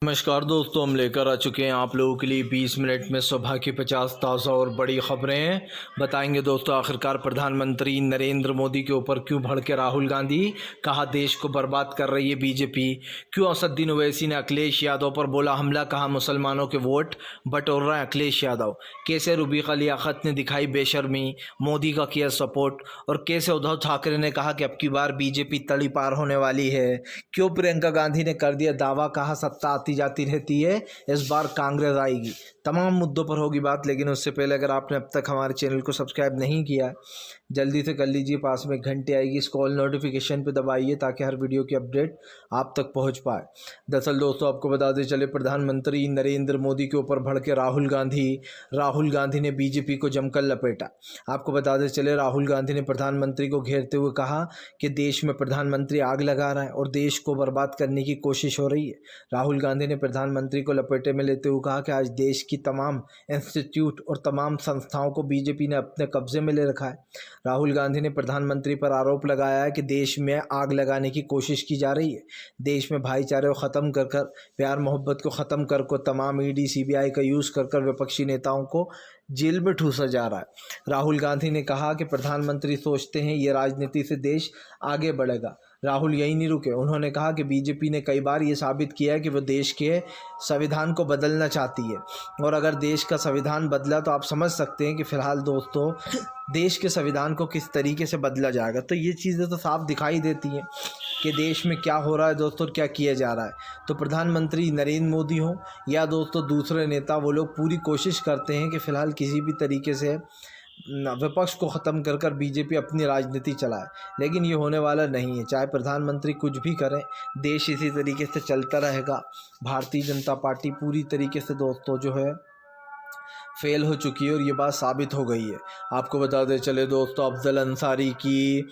नमस्कार दोस्तों, हम लेकर आ चुके हैं आप लोगों के लिए 20 मिनट में सुबह की 50 ताज़ा और बड़ी खबरें। बताएंगे दोस्तों आखिरकार प्रधानमंत्री नरेंद्र मोदी के ऊपर क्यों भड़के राहुल गांधी, कहा देश को बर्बाद कर रही है बीजेपी। क्यों असदुद्दीन ओवैसी ने अखिलेश यादव पर बोला हमला, कहा मुसलमानों के वोट बटोर रहे हैं अखिलेश यादव। कैसे रूबिका लियाकत ने दिखाई बेशर्मी, मोदी का किया सपोर्ट। और कैसे उद्धव ठाकरे ने कहा कि अब की बार बीजेपी तड़ी पार होने वाली है। क्यों प्रियंका गांधी ने कर दिया दावा, कहा सत्ता आती जाती रहती है, इस बार कांग्रेस आएगी। तमाम मुद्दों पर होगी बात, लेकिन उससे पहले अगर आपने अब तक हमारे चैनल को सब्सक्राइब नहीं किया जल्दी से कर लीजिए। पास में घंटे आएगी, इस कॉल नोटिफिकेशन पे दबाइए ताकि हर वीडियो की अपडेट आप तक पहुंच पाए। दरअसल दोस्तों आपको बताते चले, प्रधानमंत्री नरेंद्र मोदी के ऊपर भड़के राहुल गांधी ने बीजेपी को जमकर लपेटा। आपको बताते चले, राहुल गांधी ने प्रधानमंत्री को घेरते हुए कहा कि देश में प्रधानमंत्री आग लगा रहा है और देश को बर्बाद करने की कोशिश हो रही है। राहुल गांधी ने प्रधानमंत्री को लपेटे में लेते हुए कहा कि आज देश की तमाम इंस्टीट्यूट और तमाम संस्थाओं को बीजेपी ने अपने कब्जे में ले रखा है। राहुल गांधी ने प्रधानमंत्री पर आरोप लगाया है कि देश में आग लगाने की कोशिश की जा रही है। देश में भाईचारे को ख़त्म कर प्यार मोहब्बत को ख़त्म कर तमाम ईडी सीबीआई का यूज़ कर विपक्षी नेताओं को जेल में ठूसा जा रहा है। राहुल गांधी ने कहा कि प्रधानमंत्री सोचते हैं ये राजनीति से देश आगे बढ़ेगा। राहुल यही नहीं रुके, उन्होंने कहा कि बीजेपी ने कई बार ये साबित किया है कि वो देश के संविधान को बदलना चाहती है, और अगर देश का संविधान बदला तो आप समझ सकते हैं कि फ़िलहाल दोस्तों देश के संविधान को किस तरीके से बदला जाएगा। तो ये चीज़ें तो साफ दिखाई देती हैं कि देश में क्या हो रहा है दोस्तों, क्या किया जा रहा है। तो प्रधानमंत्री नरेंद्र मोदी हो या दोस्तों दूसरे नेता, वो लोग पूरी कोशिश करते हैं कि फ़िलहाल किसी भी तरीके से विपक्ष को ख़त्म कर बीजेपी अपनी राजनीति चलाए, लेकिन ये होने वाला नहीं है। चाहे प्रधानमंत्री कुछ भी करें, देश इसी तरीके से चलता रहेगा। भारतीय जनता पार्टी पूरी तरीके से दोस्तों जो है फेल हो चुकी है और ये बात साबित हो गई है। आपको बताते चले दोस्तों, अफजल अंसारी की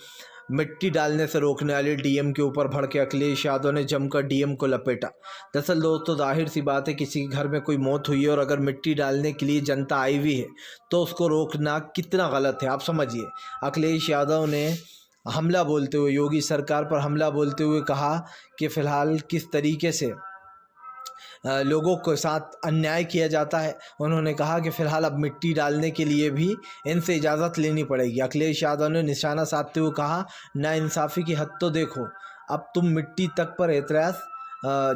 मिट्टी डालने से रोकने वाले डीएम के ऊपर भड़के अखिलेश यादव ने जमकर डीएम को लपेटा। दरअसल दोस्तों जाहिर सी बात है, किसी के घर में कोई मौत हुई है और अगर मिट्टी डालने के लिए जनता आई हुई है तो उसको रोकना कितना गलत है, आप समझिए। अखिलेश यादव ने हमला बोलते हुए, योगी सरकार पर हमला बोलते हुए कहा कि फ़िलहाल किस तरीके से लोगों के साथ अन्याय किया जाता है। उन्होंने कहा कि फ़िलहाल अब मिट्टी डालने के लिए भी इनसे इजाज़त लेनी पड़ेगी। अखिलेश यादव ने निशाना साधते हुए कहा, नाइंसाफ़ी की हद तो देखो, अब तुम मिट्टी तक पर एतराज़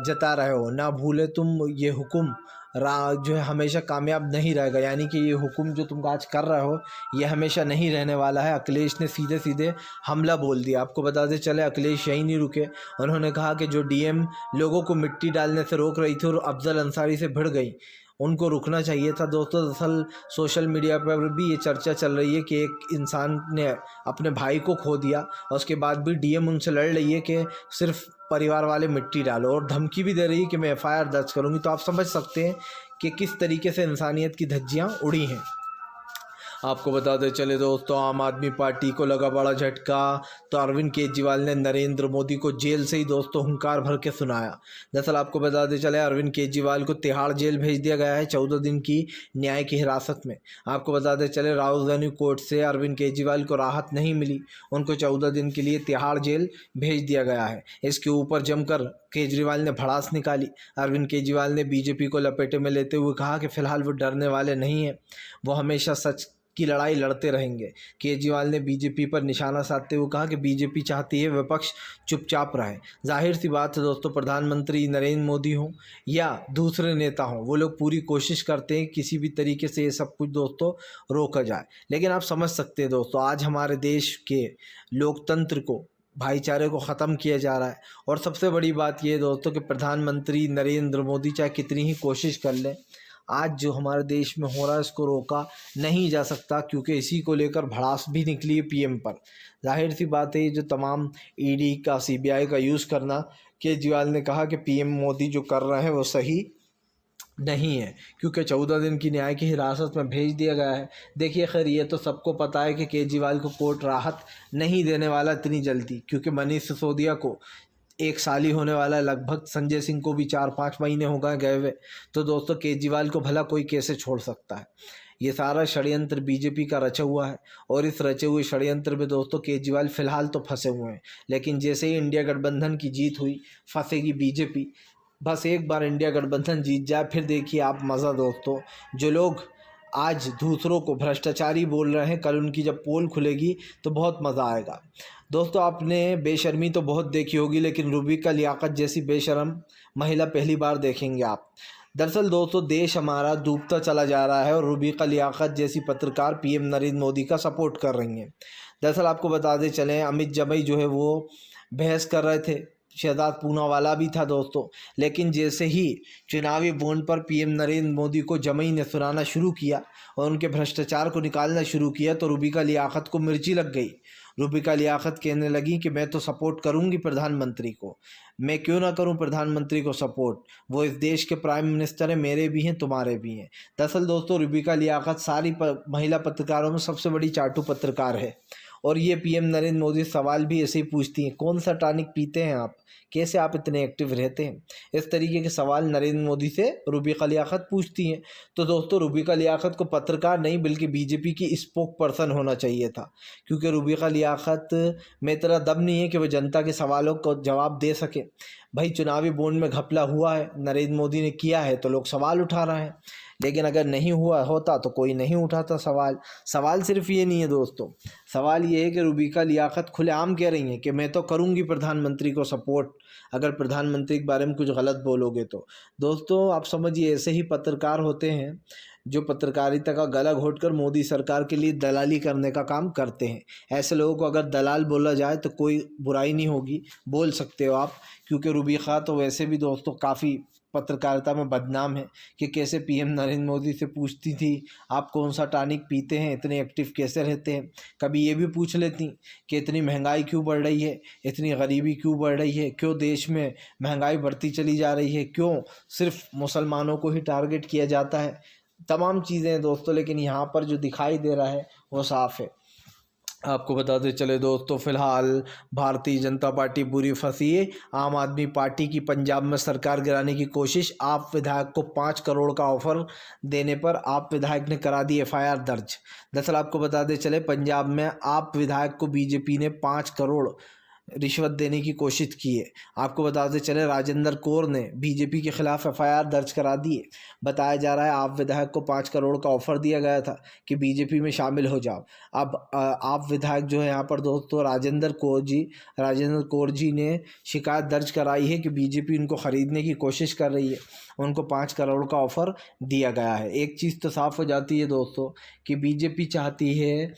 जता रहे हो, ना भूले तुम ये हुक्म जो है हमेशा कामयाब नहीं रहेगा, यानी कि ये हुक्म जो तुम आज कर रहे हो ये हमेशा नहीं रहने वाला है। अखिलेश ने सीधे सीधे हमला बोल दिया। आपको बताते चले, अखिलेश यहीं नहीं रुके, उन्होंने कहा कि जो डीएम लोगों को मिट्टी डालने से रोक रही थी और अफजल अंसारी से भिड़ गई, उनको रुकना चाहिए था। दोस्तों दरअसल सोशल मीडिया पर भी ये चर्चा चल रही है कि एक इंसान ने अपने भाई को खो दिया और उसके बाद भी डीएम उनसे लड़ रही है कि सिर्फ परिवार वाले मिट्टी डालो, और धमकी भी दे रही है कि मैं एफआईआर दर्ज करूंगी। तो आप समझ सकते हैं कि किस तरीके से इंसानियत की धज्जियां उड़ी हैं। आपको बताते चले दोस्तों, आम आदमी पार्टी को लगा बड़ा झटका, तो अरविंद केजरीवाल ने नरेंद्र मोदी को जेल से ही दोस्तों हुंकार भर के सुनाया। दरअसल आपको बताते चले, अरविंद केजरीवाल को तिहाड़ जेल भेज दिया गया है 14 दिन की न्याय की हिरासत में। आपको बताते चले, राजधानी कोर्ट से अरविंद केजरीवाल को राहत नहीं मिली, उनको 14 दिन के लिए तिहाड़ जेल भेज दिया गया है। इसके ऊपर जमकर केजरीवाल ने भड़ास निकाली। अरविंद केजरीवाल ने बीजेपी को लपेटे में लेते हुए कहा कि फ़िलहाल वो डरने वाले नहीं हैं, वो हमेशा सच की लड़ाई लड़ते रहेंगे। केजरीवाल ने बीजेपी पर निशाना साधते हुए कहा कि बीजेपी चाहती है विपक्ष चुपचाप रहे। जाहिर सी बात है दोस्तों, प्रधानमंत्री नरेंद्र मोदी हों या दूसरे नेता हों, वो लोग पूरी कोशिश करते हैं किसी भी तरीके से ये सब कुछ दोस्तों रोका जाए। लेकिन आप समझ सकते हैं दोस्तों, आज हमारे देश के लोकतंत्र को, भाईचारे को ख़त्म किया जा रहा है। और सबसे बड़ी बात यह दोस्तों कि प्रधानमंत्री नरेंद्र मोदी चाहे कितनी ही कोशिश कर लें, आज जो हमारे देश में हो रहा है इसको रोका नहीं जा सकता, क्योंकि इसी को लेकर भड़ास भी निकली है पीएम पर। जाहिर सी बात है, जो तमाम ईडी का सीबीआई का यूज़ करना, केजरीवाल ने कहा कि पीएम मोदी जो कर रहे हैं वो सही नहीं है, क्योंकि 14 दिन की न्याय की हिरासत में भेज दिया गया है। देखिए खैर, ये तो सबको पता है कि केजरीवाल को कोर्ट राहत नहीं देने वाला इतनी जल्दी, क्योंकि मनीष सिसोदिया को 1 साल ही होने वाला है लगभग, संजय सिंह को भी 4-5 महीने हो गए हुए। तो दोस्तों केजरीवाल को भला कोई कैसे छोड़ सकता है। ये सारा षड्यंत्र बीजेपी का रचा हुआ है, और इस रचे हुए षड्यंत्र में दोस्तों केजरीवाल फ़िलहाल तो फंसे हुए हैं, लेकिन जैसे ही इंडिया गठबंधन की जीत हुई, फंसेगी बीजेपी। बस एक बार इंडिया गठबंधन जीत जाए, फिर देखिए आप मज़ा दोस्तों। जो लोग आज दूसरों को भ्रष्टाचारी बोल रहे हैं, कल उनकी जब पोल खुलेगी तो बहुत मज़ा आएगा दोस्तों। आपने बेशर्मी तो बहुत देखी होगी, लेकिन रुबिका लियाकत जैसी बेशर्म महिला पहली बार देखेंगे आप। दरअसल दोस्तों, देश हमारा डूबता चला जा रहा है और रुबिका लियाकत जैसी पत्रकार पीएम नरेंद्र मोदी का सपोर्ट कर रही हैं। दरअसल आपको बताते चलें, अमित जमई जो है वो बहस कर रहे थे, शहजाद पूनावाला भी था दोस्तों, लेकिन जैसे ही चुनावी बॉन्ड पर पीएम नरेंद्र मोदी को जमई ने सुनाना शुरू किया और उनके भ्रष्टाचार को निकालना शुरू किया, तो रुबिका लियाकत को मिर्ची लग गई। रुबिका लियाकत कहने लगी कि मैं तो सपोर्ट करूंगी प्रधानमंत्री को, मैं क्यों ना करूं प्रधानमंत्री को सपोर्ट, वो इस देश के प्राइम मिनिस्टर हैं, मेरे भी हैं तुम्हारे भी हैं। दरअसल दोस्तों, रुबिका लियाकत सारी महिला पत्रकारों में सबसे बड़ी चाटू पत्रकार है और ये पीएम नरेंद्र मोदी सवाल भी ऐसे ही पूछती हैं, कौन सा टॉनिक पीते हैं आप, कैसे आप इतने एक्टिव रहते हैं। इस तरीके के सवाल नरेंद्र मोदी से रुबिका लियाकत पूछती हैं। तो दोस्तों, रुबिका लियाकत को पत्रकार नहीं बल्कि बीजेपी की स्पोक पर्सन होना चाहिए था, क्योंकि रुबिका लियाकत में इतना दम नहीं है कि वह जनता के सवालों को जवाब दे सके। भाई, चुनावी बॉन्ड में घपला हुआ है, नरेंद्र मोदी ने किया है तो लोग सवाल उठा रहे हैं, लेकिन अगर नहीं हुआ होता तो कोई नहीं उठाता सवाल। सवाल सिर्फ ये नहीं है दोस्तों, सवाल ये है कि रुबिका लियाकत खुलेआम कह रही हैं कि मैं तो करूंगी प्रधानमंत्री को सपोर्ट अगर प्रधानमंत्री के बारे में कुछ गलत बोलोगे तो। दोस्तों, आप समझिए, ऐसे ही पत्रकार होते हैं जो पत्रकारिता का गला घोटकर मोदी सरकार के लिए दलाली करने का काम करते हैं। ऐसे लोगों को अगर दलाल बोला जाए तो कोई बुराई नहीं होगी, बोल सकते हो आप, क्योंकि रुबिका तो वैसे भी दोस्तों काफ़ी पत्रकारिता में बदनाम है कि कैसे पीएम नरेंद्र मोदी से पूछती थी आप कौन सा टॉनिक पीते हैं, इतने एक्टिव कैसे रहते हैं। कभी ये भी पूछ लेती कि इतनी महंगाई क्यों बढ़ रही है, इतनी गरीबी क्यों बढ़ रही है, क्यों देश में महंगाई बढ़ती चली जा रही है, क्यों सिर्फ मुसलमानों को ही टारगेट किया जाता है। तमाम चीज़ें हैं दोस्तों, लेकिन यहाँ पर जो दिखाई दे रहा है वो साफ़ है। आपको बताते चले दोस्तों, फिलहाल भारतीय जनता पार्टी बुरी फंसी है। आम आदमी पार्टी की पंजाब में सरकार गिराने की कोशिश, आप विधायक को 5 करोड़ का ऑफर देने पर आप विधायक ने करा दी एफआईआर दर्ज। दरअसल आपको बताते चले, पंजाब में आप विधायक को बीजेपी ने 5 करोड़ रिश्वत देने की कोशिश की है। आपको बताते चले, राजेंद्र कौर ने बीजेपी के खिलाफ एफआईआर दर्ज करा दी है। बताया जा रहा है आप विधायक को 5 करोड़ का ऑफर दिया गया था कि बीजेपी में शामिल हो जाओ। अब आप विधायक जो है यहाँ पर दोस्तों राजेंद्र कौर जी ने शिकायत दर्ज कराई है कि बीजेपी उनको ख़रीदने की कोशिश कर रही है, उनको 5 करोड़ का ऑफ़र दिया गया है। एक चीज़ तो साफ़ हो जाती है दोस्तों कि बीजेपी चाहती है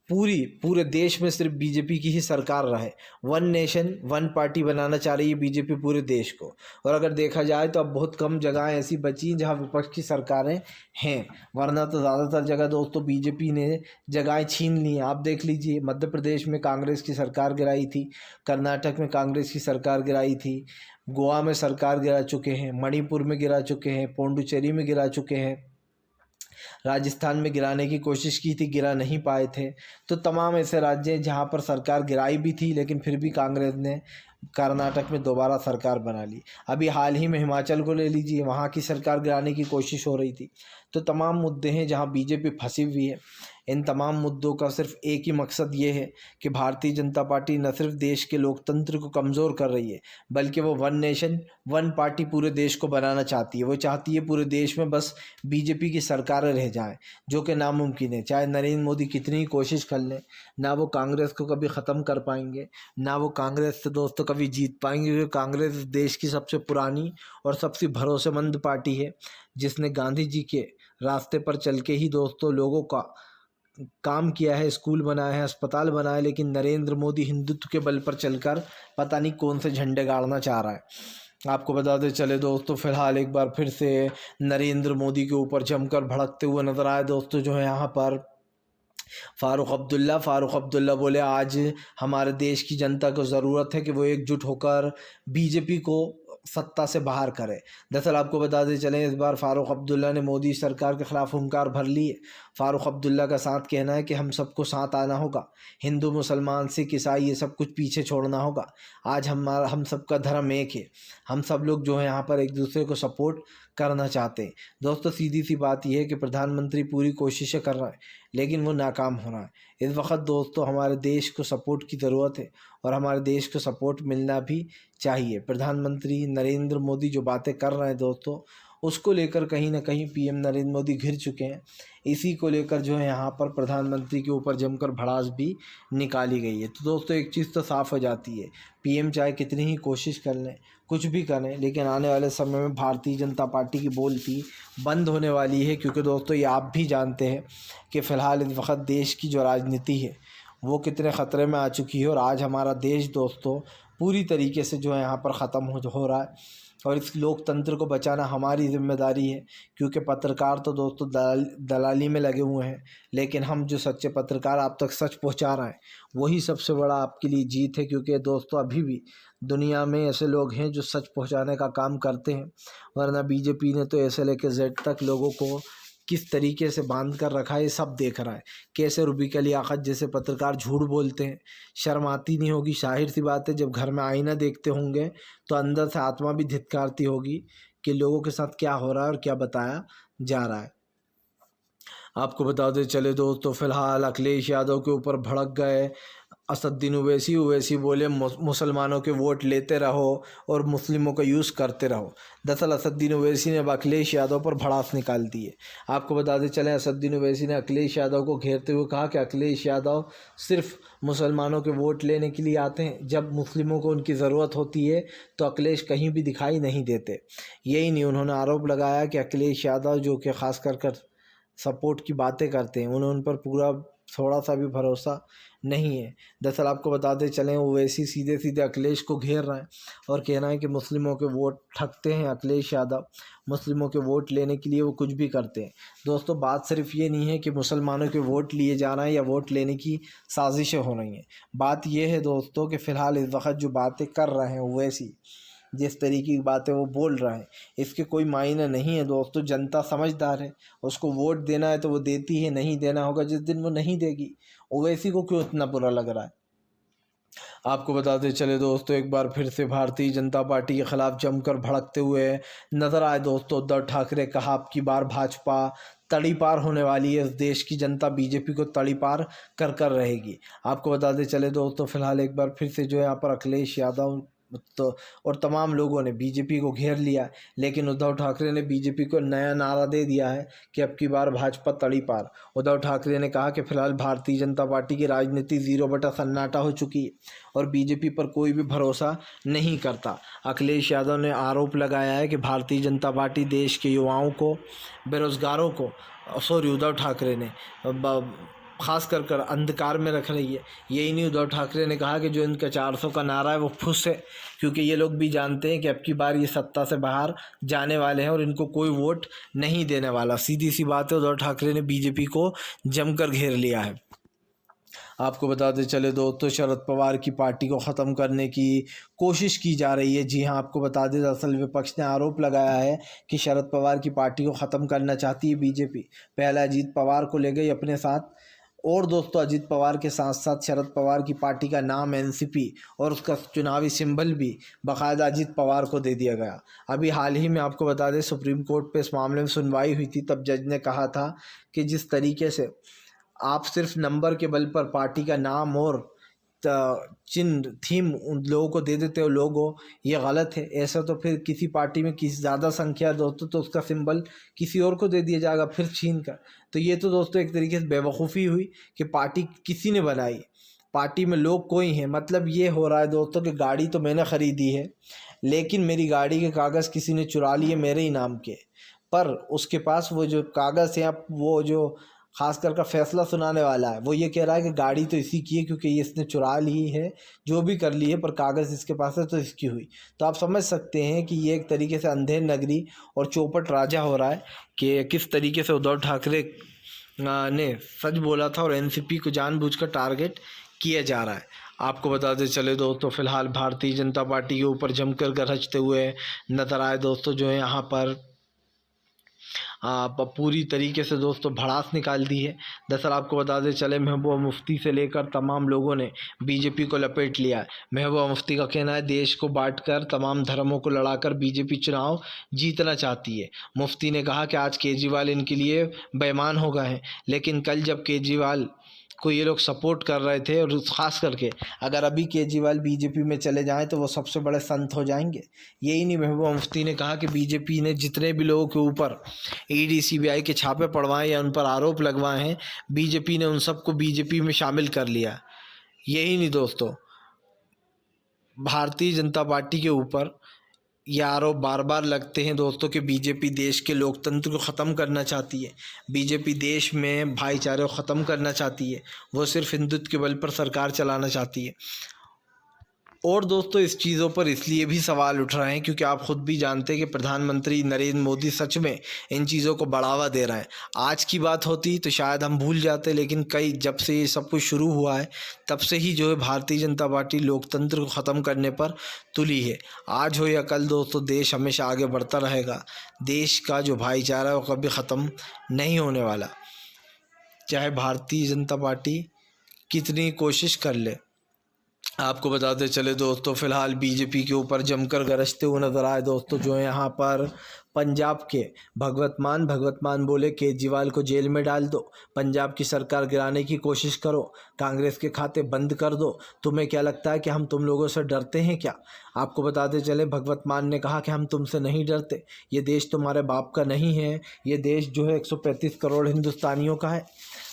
पूरे देश में सिर्फ बीजेपी की ही सरकार रहे। वन नेशन वन पार्टी बनाना चाह रही है बीजेपी पूरे देश को। और अगर देखा जाए तो अब बहुत कम जगहें ऐसी बची हैं जहां विपक्ष की सरकारें हैं, वरना तो ज़्यादातर जगह दोस्तों बीजेपी ने जगहें छीन ली हैं। आप देख लीजिए, मध्य प्रदेश में कांग्रेस की सरकार गिराई थी, कर्नाटक में कांग्रेस की सरकार गिराई थी, गोवा में सरकार गिरा चुके हैं, मणिपुर में गिरा चुके हैं, पौंडुचेरी में गिरा चुके हैं, राजस्थान में गिराने की कोशिश की थी, गिरा नहीं पाए थे। तो तमाम ऐसे राज्य हैं जहाँ पर सरकार गिराई भी थी, लेकिन फिर भी कांग्रेस ने कर्नाटक में दोबारा सरकार बना ली। अभी हाल ही में हिमाचल को ले लीजिए, वहाँ की सरकार गिराने की कोशिश हो रही थी। तो तमाम मुद्दे हैं जहाँ बीजेपी फंसी हुई है। इन तमाम मुद्दों का सिर्फ एक ही मकसद ये है कि भारतीय जनता पार्टी न सिर्फ देश के लोकतंत्र को कमज़ोर कर रही है, बल्कि वो वन नेशन वन पार्टी पूरे देश को बनाना चाहती है। वो चाहती है पूरे देश में बस बीजेपी की सरकारें रह जाएं, जो कि नामुमकिन है। चाहे नरेंद्र मोदी कितनी ही कोशिश कर लें, ना वो कांग्रेस को कभी ख़त्म कर पाएंगे, ना वो कांग्रेस से दोस्तों कभी जीत पाएंगे, क्योंकि कांग्रेस देश की सबसे पुरानी और सबसे भरोसेमंद पार्टी है, जिसने गांधी जी के रास्ते पर चल के ही दोस्तों लोगों का काम किया है, स्कूल बनाए हैं, अस्पताल बनाए। लेकिन नरेंद्र मोदी हिंदुत्व के बल पर चलकर पता नहीं कौन से झंडे गाड़ना चाह रहा है। आपको बताते चले दोस्तों, फिलहाल एक बार फिर से नरेंद्र मोदी के ऊपर जमकर भड़कते हुए नजर आए दोस्तों जो है यहाँ पर फारूक अब्दुल्ला बोले आज हमारे देश की जनता को ज़रूरत है कि वो एकजुट होकर बीजेपी को सत्ता से बाहर करे। दरअसल आपको बताते चलें, इस बार फारूक अब्दुल्ला ने मोदी सरकार के ख़िलाफ़ हुंकार भर ली है। फारूक अब्दुल्ला का साथ कहना है कि हम सबको साथ आना होगा, हिंदू मुसलमान सिख ईसाई ये सब कुछ पीछे छोड़ना होगा। आज हम सबका धर्म एक है, हम सब लोग जो है यहाँ पर एक दूसरे को सपोर्ट करना चाहते हैं। दोस्तों सीधी सी बात यह है कि प्रधानमंत्री पूरी कोशिशें कर रहा है, लेकिन वो नाकाम हो रहा है। इस वक्त दोस्तों हमारे देश को सपोर्ट की ज़रूरत है और हमारे देश को सपोर्ट मिलना भी चाहिए। प्रधानमंत्री नरेंद्र मोदी जो बातें कर रहे हैं दोस्तों, उसको लेकर कहीं ना कहीं पीएम नरेंद्र मोदी घिर चुके हैं। इसी को लेकर जो है यहाँ पर प्रधानमंत्री के ऊपर जमकर भड़ास भी निकाली गई है। तो दोस्तों एक चीज़ तो साफ़ हो जाती है, पीएम चाहे कितनी ही कोशिश कर लें, कुछ भी करें, लेकिन आने वाले समय में भारतीय जनता पार्टी की बोलती बंद होने वाली है। क्योंकि दोस्तों ये आप भी जानते हैं कि फ़िलहाल इस वक्त देश की जो राजनीति है वो कितने ख़तरे में आ चुकी है। और आज हमारा देश दोस्तों पूरी तरीके से जो है यहाँ पर ख़त्म हो रहा है और इस लोकतंत्र को बचाना हमारी जिम्मेदारी है। क्योंकि पत्रकार तो दोस्तों दलाली में लगे हुए हैं, लेकिन हम जो सच्चे पत्रकार आप तक सच पहुंचा रहे हैं वही सबसे बड़ा आपके लिए जीत है। क्योंकि दोस्तों अभी भी दुनिया में ऐसे लोग हैं जो सच पहुंचाने का काम करते हैं, वरना बीजेपी ने तो ऐसे लेके जेड तक लोगों को किस तरीके से बांध कर रखा है ये सब देख रहा है। कैसे रूबिका लियाकत जैसे पत्रकार झूठ बोलते हैं, शर्म आती नहीं होगी। जाहिर सी बात है, जब घर में आईना देखते होंगे तो अंदर से आत्मा भी धिक्कारती होगी कि लोगों के साथ क्या हो रहा है और क्या बताया जा रहा है। आपको बताते चले दोस्तों, फिलहाल अखिलेश यादव के ऊपर भड़क गए असदुद्दीन ओवैसी बोले मुसलमानों के वोट लेते रहो और मुस्लिमों का यूज़ करते रहो। दरअसल असदुद्दीन ओवैसी ने अब अखिलेश यादव पर भड़ास निकाल दी है। आपको बताते चलें, असदुद्दीन ओवैसी ने अखिलेश यादव को घेरते हुए कहा कि अखिलेश यादव सिर्फ मुसलमानों के वोट लेने के लिए आते हैं, जब मुस्लिमों को उनकी ज़रूरत होती है तो अखिलेश कहीं भी दिखाई नहीं देते। यही नहीं, उन्होंने आरोप लगाया कि अखिलेश यादव जो कि ख़ास कर सपोर्ट की बातें करते हैं, उन्हें उन पर पूरा थोड़ा सा भी भरोसा नहीं है। दरअसल आपको बताते चलें, ओवैसी सीधे सीधे अखिलेश को घेर रहे हैं और कहना है कि मुस्लिमों के वोट ठगते हैं अखिलेश यादव, मुस्लिमों के वोट लेने के लिए वो कुछ भी करते हैं। दोस्तों बात सिर्फ ये नहीं है कि मुसलमानों के वोट लिए जा रहे हैं या वोट लेने की साजिशें हो रही हैं। बात यह है दोस्तों कि फ़िलहाल इस वक्त जो बातें कर रहे हैं ओवैसी, जिस तरीके की बातें वो बोल रहे हैं, इसके कोई मायने नहीं है दोस्तों। जनता समझदार है, उसको वोट देना है तो वो देती है, नहीं देना होगा जिस दिन वो नहीं देगी। ओवैसी को क्यों इतना बुरा लग रहा है? आपको बताते चले दोस्तों, एक बार फिर से भारतीय जनता पार्टी के खिलाफ जमकर भड़कते हुए नजर आए दोस्तों उद्धव ठाकरे। कहा अब की बार भाजपा तड़ी पार होने वाली है, इस देश की जनता बीजेपी को तड़ी पार कर रहेगी। आपको बताते चले दोस्तों, फिलहाल एक बार फिर से जो है यहाँ पर अखिलेश यादव तो और तमाम लोगों ने बीजेपी को घेर लिया। लेकिन उद्धव ठाकरे ने बीजेपी को नया नारा दे दिया है कि अब की बार भाजपा तड़ी पार। उद्धव ठाकरे ने कहा कि फिलहाल भारतीय जनता पार्टी की राजनीति 0 सन्नाटा हो चुकी है और बीजेपी पर कोई भी भरोसा नहीं करता। अखिलेश यादव ने आरोप लगाया है कि भारतीय जनता पार्टी देश के युवाओं को, बेरोजगारों को, उद्धव ठाकरे ने खास कर अंधकार में रख रही है। यही नहीं, उद्धव ठाकरे ने कहा कि जो इनका 400 का नारा है वो फुस है, क्योंकि ये लोग भी जानते हैं कि अब की बार ये सत्ता से बाहर जाने वाले हैं और इनको कोई वोट नहीं देने वाला। सीधी सी बात है, उद्धव ठाकरे ने बीजेपी को जमकर घेर लिया है। आपको बताते चले दोस्तों, शरद पवार की पार्टी को ख़त्म करने की कोशिश की जा रही है। जी हाँ, आपको बता दें, दरअसल विपक्ष ने आरोप लगाया है कि शरद पवार की पार्टी को ख़त्म करना चाहती है बीजेपी। पहले अजीत पवार को ले गई अपने साथ, और दोस्तों अजीत पवार के साथ साथ शरद पवार की पार्टी का नाम एनसीपी और उसका चुनावी सिंबल भी बाकायदा अजीत पवार को दे दिया गया। अभी हाल ही में आपको बता दें, सुप्रीम कोर्ट पे इस मामले में सुनवाई हुई थी, तब जज ने कहा था कि जिस तरीके से आप सिर्फ नंबर के बल पर पार्टी का नाम और चिन्ह थीम उन लोगों को दे देते हो लोगो, ये गलत है। ऐसा तो फिर किसी पार्टी में किसी ज़्यादा संख्या दोस्तों तो उसका सिंबल किसी और को दे दिया जाएगा फिर छीन कर। तो ये तो दोस्तों एक तरीके से बेवकूफ़ी हुई कि पार्टी किसी ने बनाई, पार्टी में लोग कोई हैं। मतलब ये हो रहा है दोस्तों कि गाड़ी तो मैंने ख़रीदी है, लेकिन मेरी गाड़ी के कागज़ किसी ने चुरा लिए मेरे ही नाम के, पर उसके पास वो जो कागज़ हैं, वो जो खासकर का फैसला सुनाने वाला है, वो ये कह रहा है कि गाड़ी तो इसी की है क्योंकि ये इसने चुरा ली है, जो भी कर ली है, पर कागज़ इसके पास है तो इसकी हुई। तो आप समझ सकते हैं कि ये एक तरीके से अंधेर नगरी और चौपट राजा हो रहा है कि किस तरीके से उद्धव ठाकरे ने सच बोला था और एनसीपी को जानबूझकर टारगेट किया जा रहा है। आपको बताते चले दोस्तों, फिलहाल भारतीय जनता पार्टी के ऊपर जमकर गरजते हुए नजर आए दोस्तों जो है यहाँ पर पूरी तरीके से दोस्तों भड़ास निकाल दी है। दरअसल आपको बताते चले महबूबा मुफ्ती से लेकर तमाम लोगों ने बीजेपी को लपेट लिया है। महबूबा मुफ्ती का कहना है देश को बांटकर तमाम धर्मों को लड़ाकर बीजेपी चुनाव जीतना चाहती है। मुफ्ती ने कहा कि आज केजरीवाल इनके लिए बेईमान हो गए हैं, लेकिन कल जब केजरीवाल को ये लोग सपोर्ट कर रहे थे, और ख़ास करके अगर अभी केजरीवाल बीजेपी में चले जाएं तो वो सबसे बड़े संत हो जाएंगे। यही नहीं, महबूबा मुफ्ती ने कहा कि बीजेपी ने जितने भी लोगों के ऊपर ईडी सीबीआई के छापे पड़वाए या उन पर आरोप लगवाए हैं, बीजेपी ने उन सबको बीजेपी में शामिल कर लिया। यही नहीं दोस्तों, भारतीय जनता पार्टी के ऊपर ये आरोप बार बार लगते हैं दोस्तों कि बीजेपी देश के लोकतंत्र को ख़त्म करना चाहती है, बीजेपी देश में भाईचारे को ख़त्म करना चाहती है, वो सिर्फ हिंदुत्व के बल पर सरकार चलाना चाहती है। और दोस्तों इस चीज़ों पर इसलिए भी सवाल उठ रहे हैं क्योंकि आप ख़ुद भी जानते हैं कि प्रधानमंत्री नरेंद्र मोदी सच में इन चीज़ों को बढ़ावा दे रहे हैं। आज की बात होती तो शायद हम भूल जाते, लेकिन जब से ये सब कुछ शुरू हुआ है तब से ही जो है भारतीय जनता पार्टी लोकतंत्र को ख़त्म करने पर तुली है। आज हो या कल दोस्तों, देश हमेशा आगे बढ़ता रहेगा। देश का जो भाईचारा है वो कभी ख़त्म नहीं होने वाला, चाहे भारतीय जनता पार्टी कितनी कोशिश कर ले। आपको बताते चले दोस्तों, फ़िलहाल बीजेपी के ऊपर जमकर गरजते हुए नज़र आए दोस्तों जो है यहाँ पर पंजाब के भगवत मान बोले केजरीवाल को जेल में डाल दो, पंजाब की सरकार गिराने की कोशिश करो, कांग्रेस के खाते बंद कर दो। तुम्हें क्या लगता है कि हम तुम लोगों से डरते हैं क्या? आपको बताते चले भगवत मान ने कहा कि हम तुमसे नहीं डरते, ये देश तुम्हारे बाप का नहीं है, ये देश जो है 135 करोड़ हिंदुस्तानियों का है।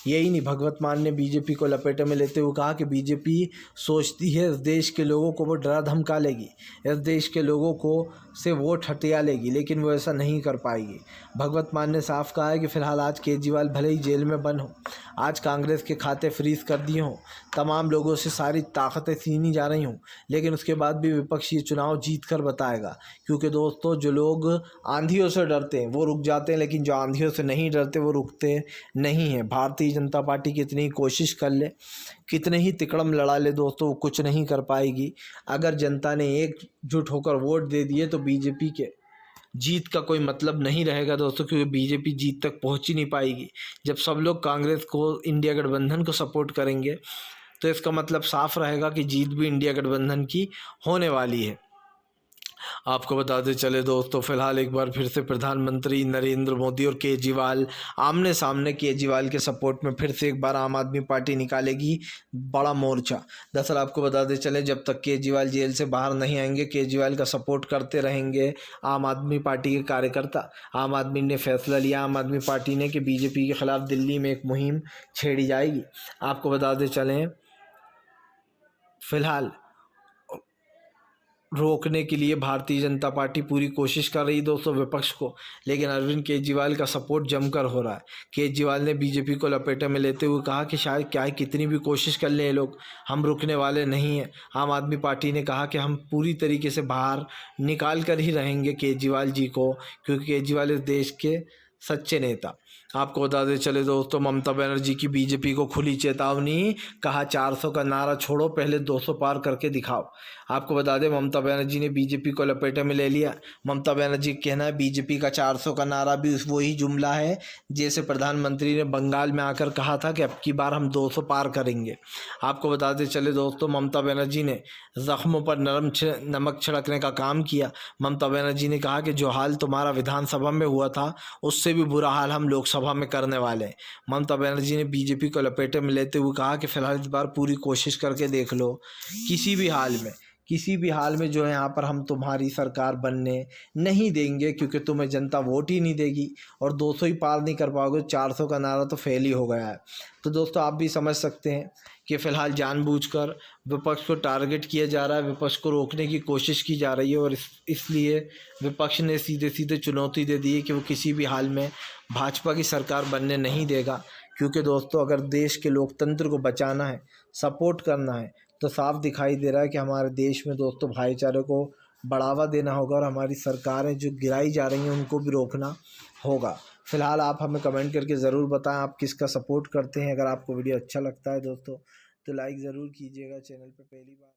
यही नहीं, भगवत मान ने बीजेपी को लपेटे में लेते हुए कहा कि बीजेपी सोचती है इस देश के लोगों को वो डरा धमका लेगी, इस देश के लोगों को से वोट हटिया लेगी, लेकिन वो ऐसा नहीं कर पाएगी। भगवत मान ने साफ कहा है कि फ़िलहाल आज केजरीवाल भले ही जेल में बंद हो, आज कांग्रेस के खाते फ्रीज कर दिए हों, तमाम लोगों से सारी ताकतें छीनी जा रही हों, लेकिन उसके बाद भी विपक्ष ये चुनाव जीत कर बताएगा। क्योंकि दोस्तों जो लोग आंधियों से डरते हैं वो रुक जाते हैं, लेकिन जो आंधियों से नहीं डरते वो रुकते नहीं हैं। भारतीय जनता पार्टी कितनी ही कोशिश कर ले, कितने ही तिकड़म लड़ा ले दोस्तों, वो कुछ नहीं कर पाएगी। अगर जनता ने एकजुट होकर वोट दे दिए तो बीजेपी के जीत का कोई मतलब नहीं रहेगा दोस्तों, क्योंकि बीजेपी जीत तक पहुंच ही नहीं पाएगी। जब सब लोग कांग्रेस को, इंडिया गठबंधन को सपोर्ट करेंगे तो इसका मतलब साफ रहेगा कि जीत भी इंडिया गठबंधन की होने वाली है। आपको बताते चले दोस्तों, फिलहाल एक बार फिर से प्रधानमंत्री नरेंद्र मोदी और केजरीवाल आमने सामने। केजरीवाल के सपोर्ट में फिर से एक बार आम आदमी पार्टी निकालेगी बड़ा मोर्चा। दरअसल आपको बताते चले, जब तक केजरीवाल जेल से बाहर नहीं आएंगे, केजरीवाल का सपोर्ट करते रहेंगे आम आदमी पार्टी के कार्यकर्ता। आम आदमी ने फैसला लिया, आम आदमी पार्टी ने, कि बीजेपी के खिलाफ दिल्ली में एक मुहिम छेड़ी जाएगी। आपको बताते चलें, फिलहाल रोकने के लिए भारतीय जनता पार्टी पूरी कोशिश कर रही दोस्तों विपक्ष को, लेकिन अरविंद केजरीवाल का सपोर्ट जमकर हो रहा है। केजरीवाल ने बीजेपी को लपेटे में लेते हुए कहा कि शायद क्या है, कितनी भी कोशिश कर लें ये लोग, हम रुकने वाले नहीं हैं। आम आदमी पार्टी ने कहा कि हम पूरी तरीके से बाहर निकाल कर ही रहेंगे केजरीवाल जी को, क्योंकि केजरीवाल इस देश के सच्चे नेता। आपको बताते चले दोस्तों, ममता बनर्जी की बीजेपी को खुली चेतावनी, कहा 400 का नारा छोड़ो, पहले 200 पार करके दिखाओ। आपको बता दें, ममता बनर्जी ने बीजेपी को लपेटे में ले लिया। ममता बनर्जी का कहना है बीजेपी का 400 का नारा भी वही जुमला है जैसे प्रधानमंत्री ने बंगाल में आकर कहा था कि अब की बार हम 200 पार करेंगे। आपको बताते चले दोस्तों, ममता बनर्जी ने जख्मों पर नमक छिड़कने का काम किया। ममता बनर्जी ने कहा कि जो हाल तुम्हारा विधानसभा में हुआ था उससे भी बुरा हाल हम लोकसभा में करने वाले हैं। ममता बनर्जी ने बीजेपी को लपेटे में लेते हुए कहा कि फिलहाल इस बार पूरी कोशिश करके देख लो, किसी भी हाल में जो है यहाँ पर हम तुम्हारी सरकार बनने नहीं देंगे, क्योंकि तुम्हें जनता वोट ही नहीं देगी और 200 ही पार नहीं कर पाओगे। 400 का नारा तो फेल ही हो गया है। तो दोस्तों आप भी समझ सकते हैं कि फ़िलहाल जानबूझकर विपक्ष को टारगेट किया जा रहा है, विपक्ष को रोकने की कोशिश की जा रही है, और इसलिए विपक्ष ने सीधे सीधे चुनौती दे दी है कि वो किसी भी हाल में भाजपा की सरकार बनने नहीं देगा। क्योंकि दोस्तों अगर देश के लोकतंत्र को बचाना है, सपोर्ट करना है, तो साफ दिखाई दे रहा है कि हमारे देश में दोस्तों भाईचारे को बढ़ावा देना होगा और हमारी सरकारें जो गिराई जा रही हैं उनको भी रोकना होगा। फ़िलहाल आप हमें कमेंट करके ज़रूर बताएं आप किसका सपोर्ट करते हैं। अगर आपको वीडियो अच्छा लगता है दोस्तों तो लाइक ज़रूर कीजिएगा। चैनल पर पहली बार